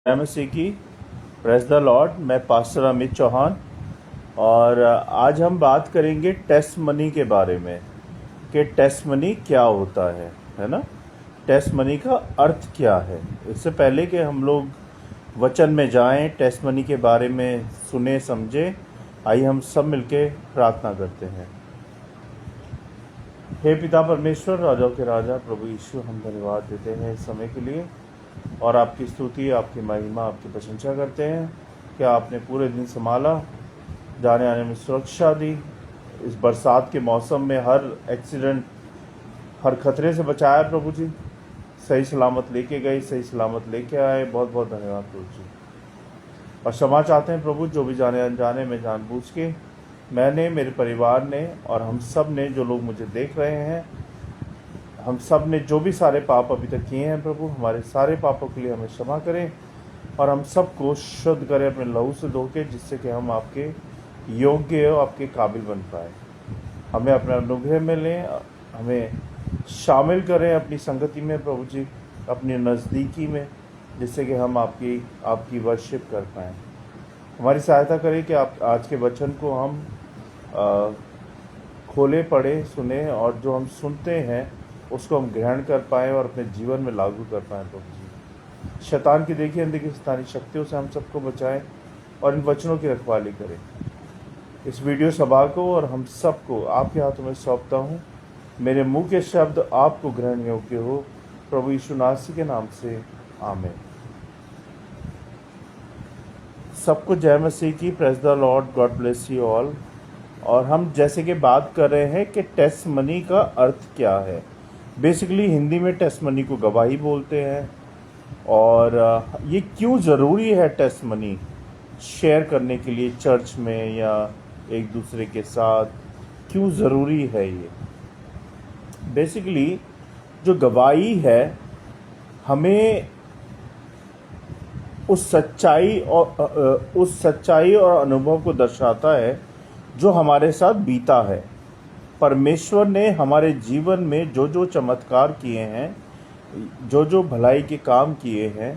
जय मसीह की। Praise the Lord. मैं पास्टर अमित चौहान और आज हम बात करेंगे टेस्ट मनी के बारे में कि टेस्ट मनी क्या होता है ना। टेस्ट मनी का अर्थ क्या है। इससे पहले कि हम लोग वचन में जाएं, टेस्ट मनी के बारे में सुने समझें, आइए हम सब मिलके प्रार्थना करते हैं। हे पिता परमेश्वर, राजाओं के राजा प्रभु यीशु, हम धन्यवाद देते हैं इस समय के लिए और आपकी स्तुति, आपकी महिमा, आपकी प्रशंसा करते हैं कि आपने पूरे दिन संभाला, जाने आने में सुरक्षा दी, इस बरसात के मौसम में हर एक्सीडेंट, हर खतरे से बचाया प्रभु जी। सही सलामत लेके गए, सही सलामत लेके आए। बहुत बहुत धन्यवाद प्रभु जी। और क्षमा चाहते हैं प्रभु, जो भी जाने अनजाने में जानबूझ के मैंने, मेरे परिवार ने और हम सब ने, जो लोग मुझे देख रहे हैं, हम सब ने जो भी सारे पाप अभी तक किए हैं प्रभु, हमारे सारे पापों के लिए हमें क्षमा करें और हम सबको शुद्ध करें अपने लहू से धो के, जिससे कि हम आपके योग्य और आपके काबिल बन पाए। हमें अपने अनुग्रह में लें, हमें शामिल करें अपनी संगति में प्रभु जी, अपनी नज़दीकी में, जिससे कि हम आपकी वर्शिप कर पाएँ। हमारी सहायता करें कि आप आज के वचन को हम खोले, पढ़े, सुने और जो हम सुनते हैं उसको हम ग्रहण कर पाएँ और अपने जीवन में लागू कर पाएँ प्रभु जी। शैतान की देखी अनदेखी शैतानी शक्तियों से हम सबको बचाएं और इन वचनों की रखवाली करें। इस वीडियो सभा को और हम सबको आपके हाथों में सौंपता हूँ। मेरे मुंह के शब्द आपको ग्रहण योग्य हो, प्रभु यीशु नासरी के नाम से, आमीन। सबको जय मसीह की। Praise the Lord, God bless you all. और हम जैसे कि बात कर रहे हैं कि टेस्ट मनी का अर्थ क्या है। बेसिकली हिंदी में टेस्ट मनी को गवाही बोलते हैं। और ये क्यों ज़रूरी है टेस्ट मनी शेयर करने के लिए चर्च में या एक दूसरे के साथ, क्यों ज़रूरी है ये। बेसिकली जो गवाही है हमें उस सच्चाई और अनुभव को दर्शाता है जो हमारे साथ बीता है। परमेश्वर ने हमारे जीवन में जो जो चमत्कार किए हैं, जो जो भलाई के काम किए हैं,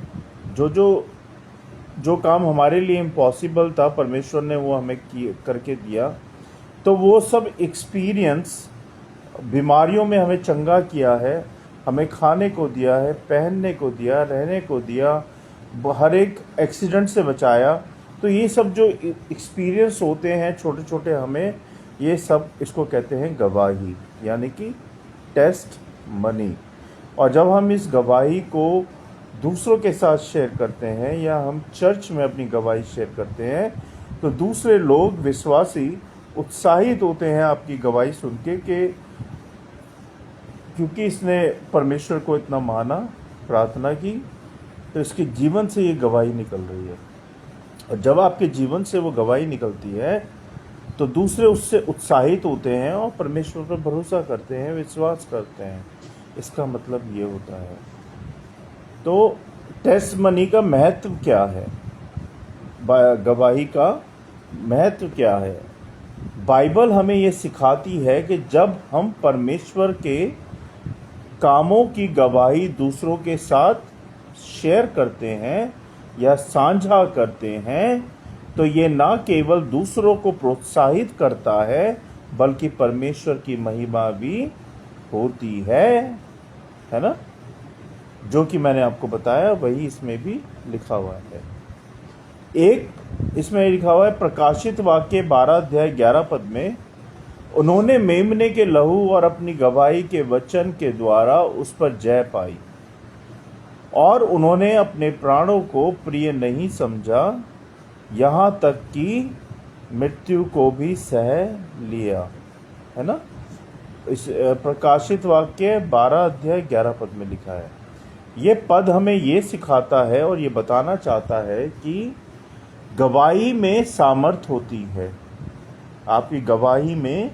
जो काम हमारे लिए इम्पॉसिबल था, परमेश्वर ने वो हमें करके दिया। तो वो सब एक्सपीरियंस, बीमारियों में हमें चंगा किया है, हमें खाने को दिया है, पहनने को दिया, रहने को दिया, हर एक एक्सीडेंट से बचाया। तो ये सब जो एक्सपीरियंस होते हैं छोटे छोटे, हमें ये सब, इसको कहते हैं गवाही, यानी कि टेस्ट मनी। और जब हम इस गवाही को दूसरों के साथ शेयर करते हैं या हम चर्च में अपनी गवाही शेयर करते हैं, तो दूसरे लोग, विश्वासी, उत्साहित होते हैं आपकी गवाही सुन के कि क्योंकि इसने परमेश्वर को इतना माना, प्रार्थना की, तो इसके जीवन से ये गवाही निकल रही है। और जब आपके जीवन से वो गवाही निकलती है तो दूसरे उससे उत्साहित होते हैं और परमेश्वर पर भरोसा करते हैं, विश्वास करते हैं। इसका मतलब ये होता है। तो टेस्ट मनी का महत्व क्या है, गवाही का महत्व क्या है। बाइबल हमें ये सिखाती है कि जब हम परमेश्वर के कामों की गवाही दूसरों के साथ शेयर करते हैं या साझा करते हैं, तो ये ना केवल दूसरों को प्रोत्साहित करता है बल्कि परमेश्वर की महिमा भी होती है ना। जो कि मैंने आपको बताया वही इसमें भी लिखा हुआ है। एक इसमें लिखा हुआ है, प्रकाशित वाक्य 12 अध्याय 11 पद में, उन्होंने मेमने के लहू और अपनी गवाही के वचन के द्वारा उस पर जय पाई और उन्होंने अपने प्राणों को प्रिय नहीं समझा, यहाँ तक कि मृत्यु को भी सह लिया, है ना। इस प्रकाशित वाक्य 12 अध्याय 11 पद में लिखा है। ये पद हमें ये सिखाता है और ये बताना चाहता है कि गवाही में सामर्थ होती है। आपकी गवाही में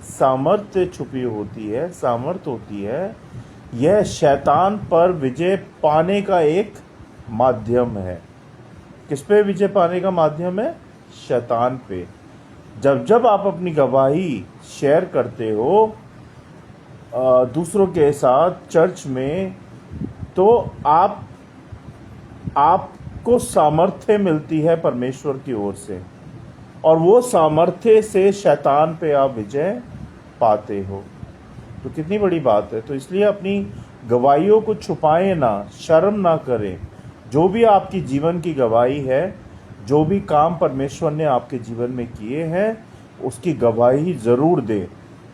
सामर्थ्य छुपी होती है, सामर्थ होती है। यह शैतान पर विजय पाने का एक माध्यम है। किस पे विजय पाने का माध्यम है? शैतान पे। जब आप अपनी गवाही शेयर करते हो दूसरों के साथ चर्च में, तो आप को सामर्थ्य मिलती है परमेश्वर की ओर से, और वो सामर्थ्य से शैतान पे आप विजय पाते हो। तो कितनी बड़ी बात है। तो इसलिए अपनी गवाहियों को छुपाएं ना, शर्म ना करें। जो भी आपकी जीवन की गवाही है, जो भी काम परमेश्वर ने आपके जीवन में किए हैं, उसकी गवाही ज़रूर दे।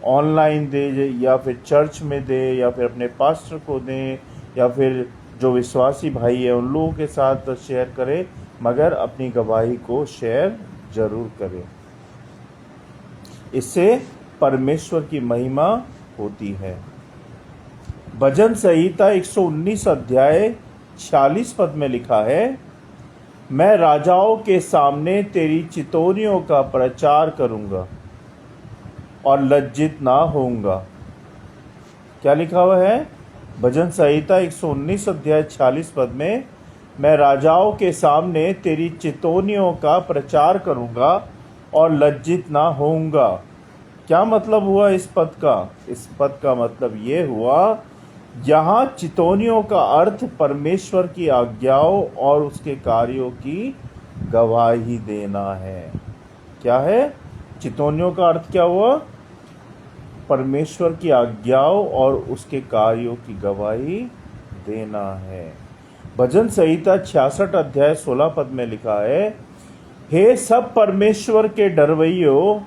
ऑनलाइन दे, या फिर चर्च में दे, या फिर अपने पास्टर को दें, या फिर जो विश्वासी भाई है उन लोगों के साथ शेयर करें, मगर अपनी गवाही को शेयर जरूर करें। इससे परमेश्वर की महिमा होती है। भजन संहिता 119 अध्याय 46 पद में लिखा है, मैं राजाओं के सामने तेरी चितौनियों का प्रचार करूंगा और लज्जित ना होऊंगा। क्या लिखा हुआ है? भजन संहिता 119 अध्याय 46 पद में, मैं राजाओं के सामने तेरी चितौनियों का प्रचार करूंगा और लज्जित ना होऊंगा। क्या मतलब हुआ इस पद का? इस पद का मतलब ये हुआ, यहाँ चितौनियों का अर्थ परमेश्वर की आज्ञाओं और उसके कार्यों की गवाही देना है। क्या है? चितौनियों का अर्थ क्या हुआ? परमेश्वर की आज्ञाओं और उसके कार्यों की गवाही देना है। भजन संहिता 66 अध्याय 16 पद में लिखा है, हे सब परमेश्वर के डरवैयों,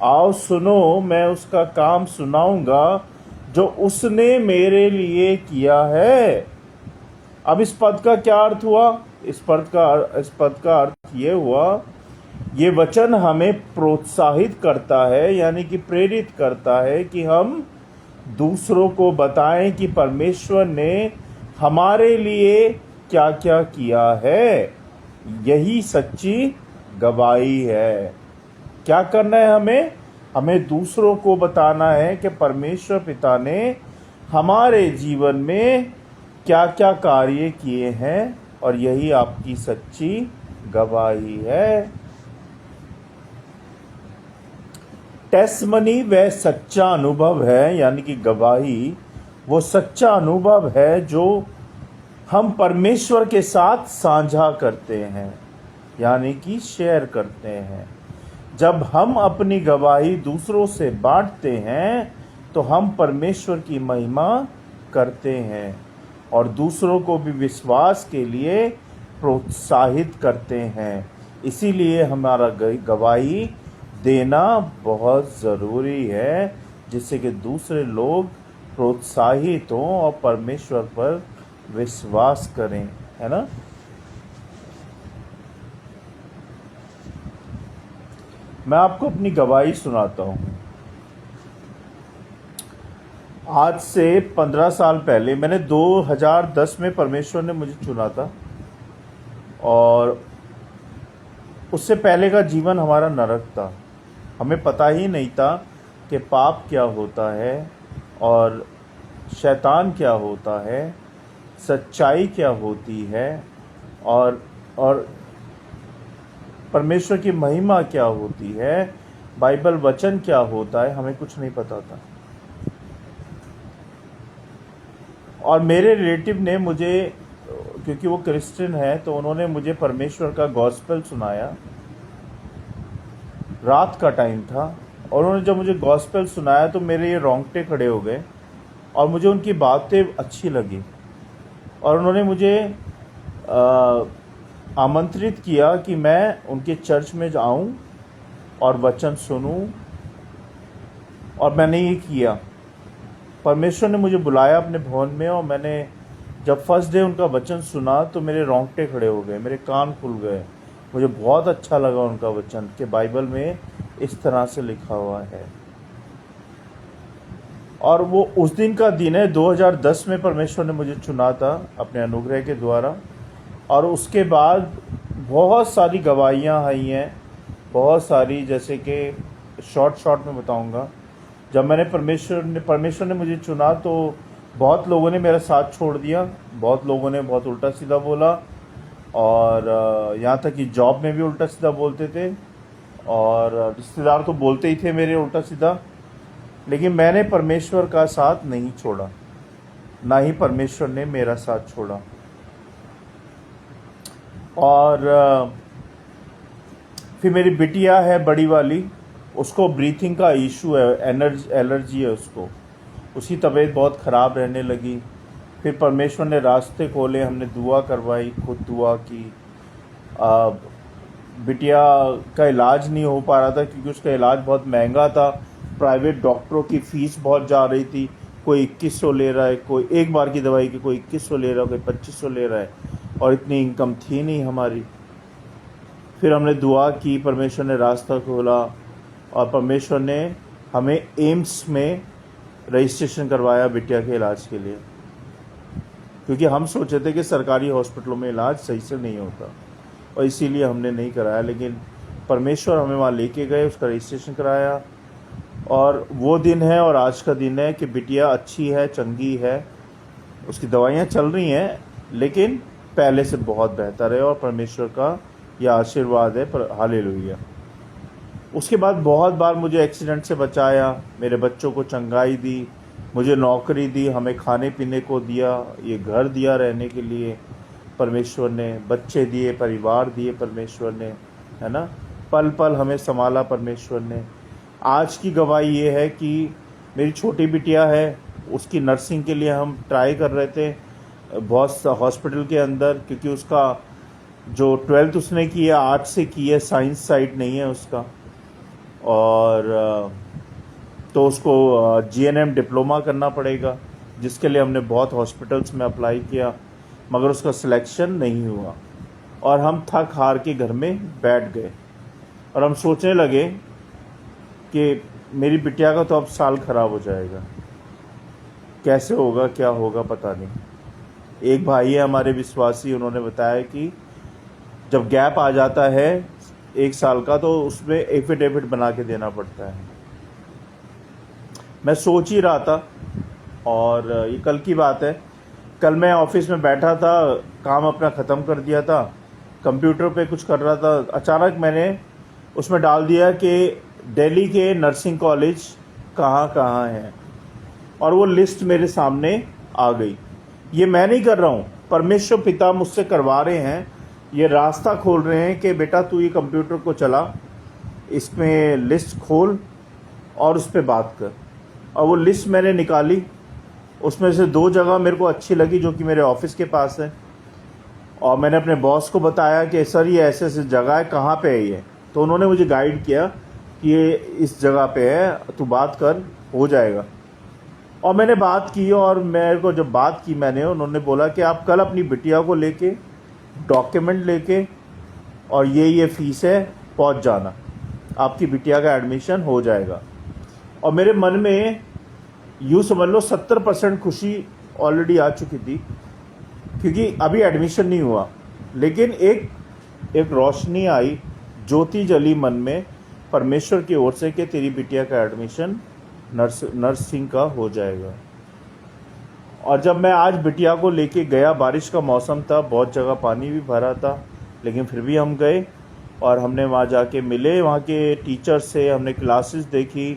आओ सुनो, मैं उसका काम सुनाऊंगा जो उसने मेरे लिए किया है। अब इस पद का क्या अर्थ हुआ? इस पद का अर्थ ये हुआ, ये वचन हमें प्रोत्साहित करता है, यानी कि प्रेरित करता है कि हम दूसरों को बताएं कि परमेश्वर ने हमारे लिए क्या क्या किया है। यही सच्ची गवाही है। क्या करना है हमें? हमें दूसरों को बताना है कि परमेश्वर पिता ने हमारे जीवन में क्या क्या कार्य किए हैं, और यही आपकी सच्ची गवाही है। टेस्टमनी वह सच्चा अनुभव है, यानी कि गवाही वो सच्चा अनुभव है जो हम परमेश्वर के साथ साझा करते हैं, यानी कि शेयर करते हैं। जब हम अपनी गवाही दूसरों से बांटते हैं तो हम परमेश्वर की महिमा करते हैं और दूसरों को भी विश्वास के लिए प्रोत्साहित करते हैं। इसीलिए हमारा गवाही देना बहुत ज़रूरी है, जिससे कि दूसरे लोग प्रोत्साहित हों और परमेश्वर पर विश्वास करें, है ना। मैं आपको अपनी गवाही सुनाता हूँ। आज से 15 साल पहले, मैंने 2010 में परमेश्वर ने मुझे चुना था, और उससे पहले का जीवन हमारा नरक था। हमें पता ही नहीं था कि पाप क्या होता है और शैतान क्या होता है, सच्चाई क्या होती है, और परमेश्वर की महिमा क्या होती है, बाइबल वचन क्या होता है, हमें कुछ नहीं पता था। और मेरे रिलेटिव ने मुझे, क्योंकि वो क्रिश्चियन है, तो उन्होंने मुझे परमेश्वर का गॉस्पेल सुनाया। रात का टाइम था, और उन्होंने जब मुझे गॉस्पेल सुनाया तो मेरे ये रोंगटे खड़े हो गए, और मुझे उनकी बातें अच्छी लगी, और उन्होंने मुझे आमंत्रित किया कि मैं उनके चर्च में जाऊं और वचन सुनूं, और मैंने ये किया। परमेश्वर ने मुझे बुलाया अपने भवन में, और मैंने जब फर्स्ट डे उनका वचन सुना तो मेरे रोंगटे खड़े हो गए, मेरे कान खुल गए। मुझे बहुत अच्छा लगा उनका वचन कि बाइबल में इस तरह से लिखा हुआ है। और वो उस दिन का दिन है, 2010 में परमेश्वर ने मुझे चुना था अपने अनुग्रह के द्वारा। और उसके बाद बहुत सारी गवाहियाँ आई हैं, बहुत सारी, जैसे कि शॉर्ट में बताऊंगा। जब मैंने परमेश्वर ने मुझे चुना तो बहुत लोगों ने मेरा साथ छोड़ दिया, बहुत लोगों ने बहुत उल्टा सीधा बोला, और यहाँ तक कि जॉब में भी उल्टा सीधा बोलते थे, और रिश्तेदार तो बोलते ही थे मेरे उल्टा सीधा। लेकिन मैंने परमेश्वर का साथ नहीं छोड़ा, ना ही परमेश्वर ने मेरा साथ छोड़ा। और फिर मेरी बिटिया है बड़ी वाली, उसको ब्रीथिंग का इशू है, एलर्जी है उसको, उसकी तबीयत बहुत ख़राब रहने लगी। फिर परमेश्वर ने रास्ते खोले, हमने दुआ करवाई, खुद दुआ की। आ, बिटिया का इलाज नहीं हो पा रहा था क्योंकि उसका इलाज बहुत महंगा था, प्राइवेट डॉक्टरों की फ़ीस बहुत जा रही थी। कोई 2100 ले रहा है, कोई एक बार की दवाई की कोई 2100 ले रहा है, कोई 2500 ले रहा है, और इतनी इनकम थी नहीं हमारी। फिर हमने दुआ की, परमेश्वर ने रास्ता खोला, और परमेश्वर ने हमें एम्स में रजिस्ट्रेशन करवाया बिटिया के इलाज के लिए, क्योंकि हम सोचे थे कि सरकारी हॉस्पिटलों में इलाज सही से नहीं होता, और इसीलिए हमने नहीं कराया। लेकिन परमेश्वर हमें वहाँ लेके गए, उसका रजिस्ट्रेशन कराया, और वो दिन है और आज का दिन है कि बिटिया अच्छी है, चंगी है, उसकी दवाइयाँ चल रही हैं, लेकिन पहले से बहुत बेहतर है, और परमेश्वर का यह आशीर्वाद है। पर हालेलुया। उसके बाद बहुत बार मुझे एक्सीडेंट से बचाया, मेरे बच्चों को चंगाई दी, मुझे नौकरी दी, हमें खाने पीने को दिया, ये घर दिया रहने के लिए परमेश्वर ने, बच्चे दिए, परिवार दिए परमेश्वर ने, है ना। पल पल हमें संभाला परमेश्वर ने। आज की गवाही ये है कि मेरी छोटी बिटिया है, उसकी नर्सिंग के लिए हम ट्राई कर रहे थे बहुत हॉस्पिटल के अंदर, क्योंकि उसका जो 12th उसने की है आर्ट से की है, साइंस साइड नहीं है उसका, और तो उसको GNM डिप्लोमा करना पड़ेगा, जिसके लिए हमने बहुत हॉस्पिटल्स में अप्लाई किया, मगर उसका सिलेक्शन नहीं हुआ, और हम थक हार के घर में बैठ गए, और हम सोचने लगे कि मेरी बिटिया का तो अब साल ख़राब हो जाएगा, कैसे होगा, क्या होगा पता नहीं। एक भाई है हमारे विश्वासी, उन्होंने बताया कि जब गैप आ जाता है 1 साल का, तो उसमें एफिडेविट बना के देना पड़ता है। मैं सोच ही रहा था, और ये कल की बात है, कल मैं ऑफिस में बैठा था, काम अपना ख़त्म कर दिया था, कंप्यूटर पे कुछ कर रहा था, अचानक मैंने उसमें डाल दिया कि दिल्ली के नर्सिंग कॉलेज कहाँ कहाँ हैं, और वो लिस्ट मेरे सामने आ गई। ये मैं नहीं कर रहा हूँ, परमेश्वर पिता मुझसे करवा रहे हैं, ये रास्ता खोल रहे हैं कि बेटा तू ये कंप्यूटर को चला, इसमें लिस्ट खोल और उस पर बात कर। और वो लिस्ट मैंने निकाली, उसमें से 2 जगह मेरे को अच्छी लगी जो कि मेरे ऑफिस के पास है, और मैंने अपने बॉस को बताया कि सर ये ऐसे ऐसे जगह है, कहाँ पे है ये, तो उन्होंने मुझे गाइड किया कि ये इस जगह पे है, तू बात कर, हो जाएगा। और मैंने बात की, और मेरे को जब बात की मैंने, उन्होंने बोला कि आप कल अपनी बिटिया को लेके, डॉक्यूमेंट लेके, और ये फ़ीस है, पहुंच जाना, आपकी बिटिया का एडमिशन हो जाएगा। और मेरे मन में यूँ समझ लो 70% खुशी ऑलरेडी आ चुकी थी, क्योंकि अभी एडमिशन नहीं हुआ, लेकिन एक रोशनी आई, ज्योति जली मन में परमेश्वर की ओर से कि तेरी बिटिया का एडमिशन नर्सिंग का हो जाएगा। और जब मैं आज बिटिया को लेके गया, बारिश का मौसम था, बहुत जगह पानी भी भरा था, लेकिन फिर भी हम गए, और हमने वहाँ जाके मिले वहाँ के टीचर से, हमने क्लासेस देखी,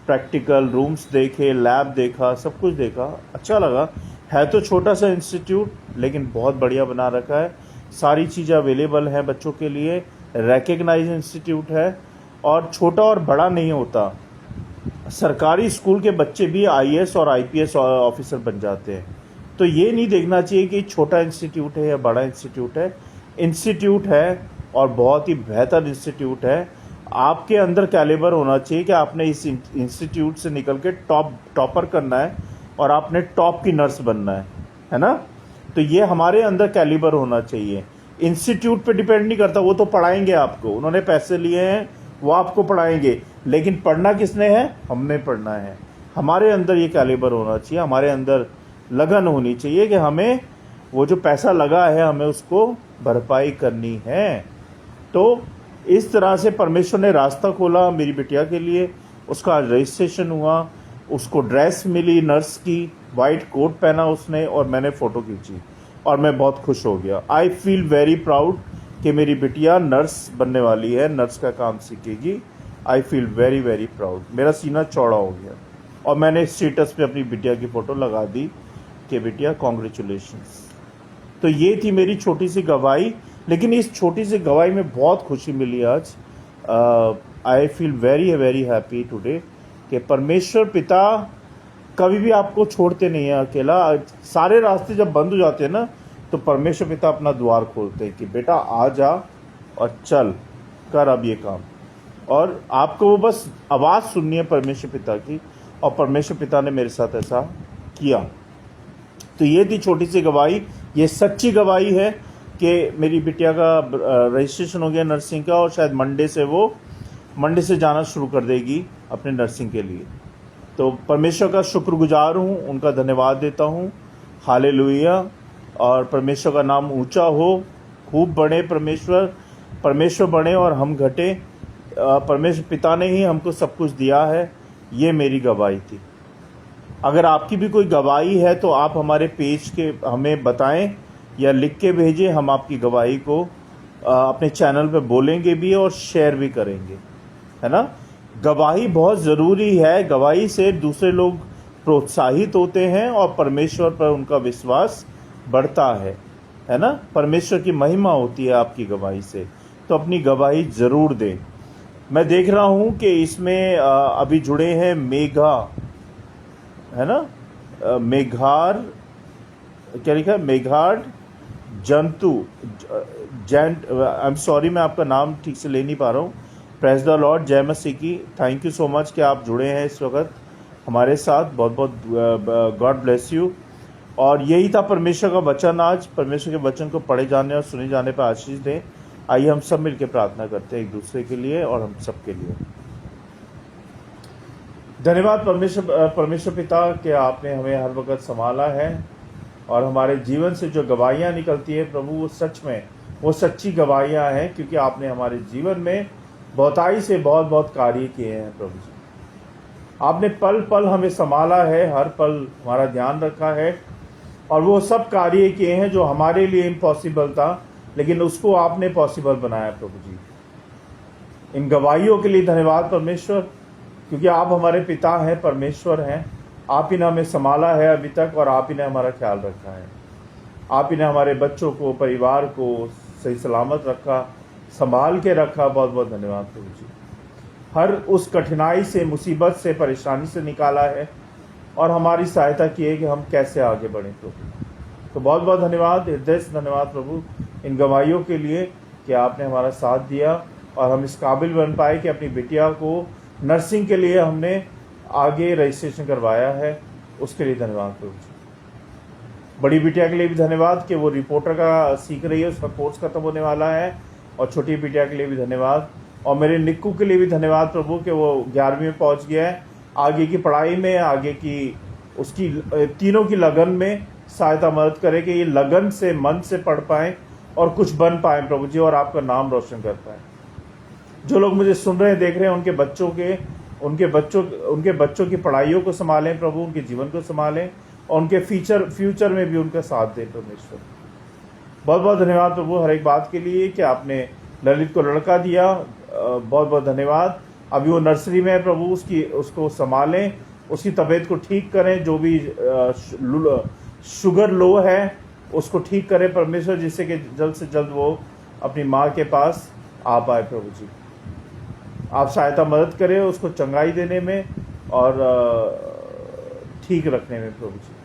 प्रैक्टिकल रूम्स देखे, लैब देखा, सब कुछ देखा, अच्छा लगा। है तो छोटा सा इंस्टीट्यूट, लेकिन बहुत बढ़िया बना रखा है, सारी चीज़ें अवेलेबल हैं बच्चों के लिए, रिकग्नाइज इंस्टीट्यूट है, और छोटा और बड़ा नहीं होता। सरकारी स्कूल के बच्चे भी IAS और IPS ऑफिसर बन जाते हैं। तो ये नहीं देखना चाहिए कि छोटा इंस्टीट्यूट है या बड़ा इंस्टीट्यूट है, इंस्टीट्यूट है, और बहुत ही बेहतर इंस्टीट्यूट है। आपके अंदर कैलिबर होना चाहिए कि आपने इस इंस्टीट्यूट से निकल के टॉपर करना है, और आपने टॉप की नर्स बनना है ना। तो ये हमारे अंदर कैलिबर होना चाहिए। इंस्टीट्यूट पे डिपेंड नहीं करता, वो तो पढ़ाएंगे आपको, उन्होंने पैसे लिए हैं, वो आपको पढ़ाएंगे, लेकिन पढ़ना किसने है, हमने पढ़ना है। हमारे अंदर ये कैलिबर होना चाहिए, हमारे अंदर लगन होनी चाहिए कि हमें वो जो पैसा लगा है, हमें उसको भरपाई करनी है। तो इस तरह से परमेश्वर ने रास्ता खोला मेरी बिटिया के लिए, उसका रजिस्ट्रेशन हुआ, उसको ड्रेस मिली नर्स की, वाइट कोट पहना उसने, और मैंने फ़ोटो खींची, और मैं बहुत खुश हो गया। आई फील वेरी प्राउड कि मेरी बिटिया नर्स बनने वाली है, नर्स का काम सीखेगी। I feel very very proud, मेरा सीना चौड़ा हो गया, और मैंने स्टेटस पे अपनी बिटिया की फ़ोटो लगा दी कि बिटिया कॉन्ग्रेचुलेशंस। तो ये थी मेरी छोटी सी गवाही, लेकिन इस छोटी सी गवाही में बहुत खुशी मिली आज। आई feel very very happy today कि परमेश्वर पिता कभी भी आपको छोड़ते नहीं है अकेला। सारे रास्ते जब बंद हो जाते हैं ना, तो परमेश्वर पिता अपना द्वार खोलते हैं कि बेटा आ जा और चल कर अब ये काम। और आपको वो बस आवाज़ सुननी है परमेश्वर पिता की, और परमेश्वर पिता ने मेरे साथ ऐसा किया। तो ये थी छोटी सी गवाही। ये सच्ची गवाही है कि मेरी बिटिया का रजिस्ट्रेशन हो गया नर्सिंग का, और शायद मंडे से जाना शुरू कर देगी अपने नर्सिंग के लिए। तो परमेश्वर का शुक्रगुजार हूँ, उनका धन्यवाद देता हूँ। हालेलुया। और परमेश्वर का नाम ऊंचा हो, खूब बढ़े परमेश्वर बढ़े और हम घटे। परमेश्वर पिता ने ही हमको सब कुछ दिया है। ये मेरी गवाही थी। अगर आपकी भी कोई गवाही है तो आप हमारे पेज के हमें बताएं या लिख के भेजें। हम आपकी गवाही को अपने चैनल पे बोलेंगे भी और शेयर भी करेंगे, है ना। गवाही बहुत ज़रूरी है। गवाही से दूसरे लोग प्रोत्साहित होते हैं और परमेश्वर पर उनका विश्वास बढ़ता है ना। परमेश्वर की महिमा होती है आपकी गवाही से। तो अपनी गवाही ज़रूर दें। मैं देख रहा हूँ कि इसमें अभी जुड़े हैं मेघा, है ना, मेघार, क्या लिखा है, मेघार जंतु आई एम सॉरी, मैं आपका नाम ठीक से ले नहीं पा रहा हूँ। प्रेज द लॉर्ड, जय मसीह की। थैंक यू सो मच कि आप जुड़े हैं इस वक्त हमारे साथ। बहुत बहुत गॉड ब्लेस यू। और यही था परमेश्वर का वचन आज। परमेश्वर के वचन को पढ़े जाने और सुने जाने पर आशीष दें। आइए हम सब मिलकर प्रार्थना करते हैं एक दूसरे के लिए और हम सब के लिए। धन्यवाद परमेश्वर पिता कि आपने हमें हर वक्त संभाला है, और हमारे जीवन से जो गवाहियाँ निकलती है प्रभु, वो सच में वो सच्ची गवाहियाँ हैं, क्योंकि आपने हमारे जीवन में बहुताई से बहुत बहुत कार्य किए हैं प्रभु जी। आपने पल पल हमें संभाला है, हर पल हमारा ध्यान रखा है, और वो सब कार्य किए हैं जो हमारे लिए इम्पॉसिबल था, लेकिन उसको आपने पॉसिबल बनाया प्रभु जी। इन गवाहियों के लिए धन्यवाद परमेश्वर, क्योंकि आप हमारे पिता हैं, परमेश्वर हैं। आप ही ने हमें संभाला है अभी तक, और आप ही ने हमारा ख्याल रखा है। आप ही ने हमारे बच्चों को, परिवार को सही सलामत रखा, संभाल के रखा। बहुत बहुत धन्यवाद प्रभु जी। हर उस कठिनाई से, मुसीबत से, परेशानी से निकाला है, और हमारी सहायता की है कि हम कैसे आगे बढ़ें प्रभु। तो बहुत बहुत धन्यवाद, हृदय से धन्यवाद प्रभु इन गवाहियों के लिए कि आपने हमारा साथ दिया और हम इस काबिल बन पाए कि अपनी बिटिया को नर्सिंग के लिए हमने आगे रजिस्ट्रेशन करवाया है। उसके लिए धन्यवाद प्रभु जी। बड़ी बिटिया के लिए भी धन्यवाद कि वो रिपोर्टर का सीख रही है, उसका कोर्स खत्म होने वाला है। और छोटी बिटिया के लिए भी धन्यवाद, और मेरे निक्कू के लिए भी धन्यवाद प्रभु कि वो 11वीं में पहुंच गया है। आगे की पढ़ाई में, आगे की उसकी तीनों की लगन में सहायता मदद करे कि ये लगन से, मन से पढ़ पाएँ और कुछ बन पाएँ प्रभु जी, और आपका नाम रोशन कर पाएँ। जो लोग मुझे सुन रहे हैं, देख रहे हैं, उनके बच्चों की पढ़ाइयों को संभालें प्रभु, उनके जीवन को संभालें, और उनके फ्यूचर में भी उनका साथ दें परमेश्वर। बहुत बहुत धन्यवाद प्रभु हर एक बात के लिए कि आपने ललित को लड़का दिया। बहुत बहुत धन्यवाद। अभी वो नर्सरी में है प्रभु, उसको संभालें, उसकी तबीयत को ठीक करें, जो भी शुगर लो है उसको ठीक करें परमेश्वर, जिससे कि जल्द से जल्द वो अपनी माँ के पास आ पाए प्रभु जी। आप सहायता मदद करें उसको चंगाई देने में और ठीक रखने में प्रभु जी।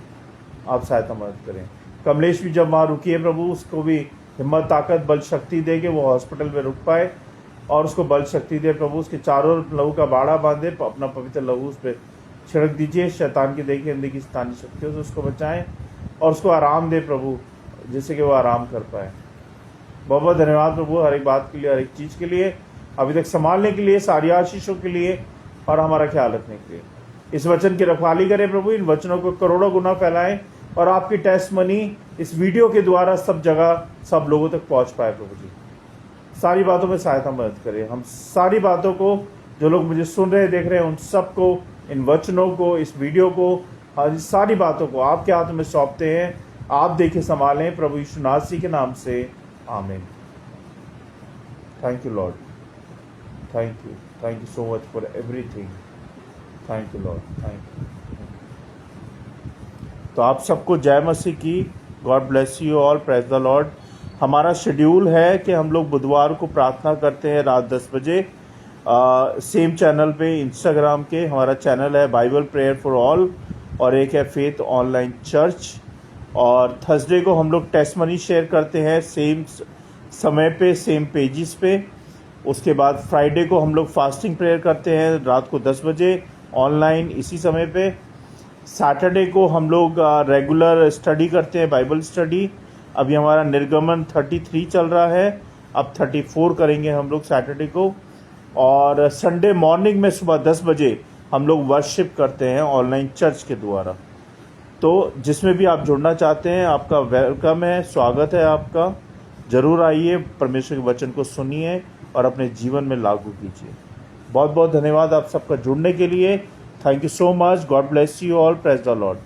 आप सहायता मदद करें। कमलेश भी जब वहाँ रुकी है प्रभु, उसको भी हिम्मत, ताकत, बल, शक्ति दे के वो हॉस्पिटल में रुक पाए, और उसको बल शक्ति दे प्रभु। उसके चारों लहू का बाड़ा बांधे, अपना पवित्र लहू उस पर छिड़क दीजिए। शैतान की देखिए अंदर की शैतानी शक्तियों से उसको बचाएं और उसको आराम दे प्रभु, जिससे कि वो आराम कर पाए। बहुत बहुत धन्यवाद प्रभु हर एक बात के लिए, हर एक चीज़ के लिए, अभी तक संभालने के लिए, सारी आशीषों के लिए और हमारा ख्याल रखने के लिए। इस वचन की रखवाली करें प्रभु, इन वचनों को करोड़ों गुना फैलाएं, और आपकी टेस्टमनी इस वीडियो के द्वारा सब जगह, सब लोगों तक पहुंच पाए प्रभु जी। सारी बातों में सहायता मदद करें। हम सारी बातों को, जो लोग मुझे सुन रहे, देख रहे हैं, उन सबको, इन वचनों को, इस वीडियो को, सारी बातों को आपके हाथ में सौंपते हैं। आप देखे संभालें प्रभु यीशु नासरी के नाम से, आमीन। Thank you Lord, thank you so much for everything. Thank you Lord, thank you. तो आप सबको जय मसीह की। God bless you all. Praise the Lord. हमारा शेड्यूल है कि हम लोग बुधवार को प्रार्थना करते हैं रात 10 बजे सेम चैनल पे, इंस्टाग्राम के हमारा चैनल है बाइबल प्रेयर फॉर ऑल, और एक है फेथ ऑनलाइन चर्च। और थर्सडे को हम लोग टेस्टमनी शेयर करते हैं सेम समय पे, सेम पेजेस पे। उसके बाद फ्राइडे को हम लोग फास्टिंग प्रेयर करते हैं रात को 10 बजे ऑनलाइन इसी समय पे। सैटरडे को हम लोग रेगुलर स्टडी करते हैं, बाइबल स्टडी। अभी हमारा निर्गमन 33 चल रहा है, अब 34 करेंगे हम लोग सैटरडे को। और संडे मॉर्निंग में सुबह 10 बजे हम लोग वर्शिप करते हैं ऑनलाइन चर्च के द्वारा। तो जिसमें भी आप जुड़ना चाहते हैं आपका वेलकम है, स्वागत है आपका। ज़रूर आइए, परमेश्वर के वचन को सुनिए और अपने जीवन में लागू कीजिए। बहुत बहुत धन्यवाद आप सबका जुड़ने के लिए। Thank you so much. God bless you all. Praise the Lord.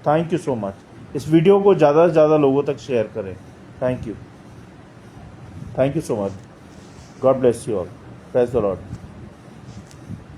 Thank you so much. इस वीडियो को ज़्यादा से ज़्यादा लोगों तक शेयर करें। Thank you so much. God bless you all. Praise the Lord.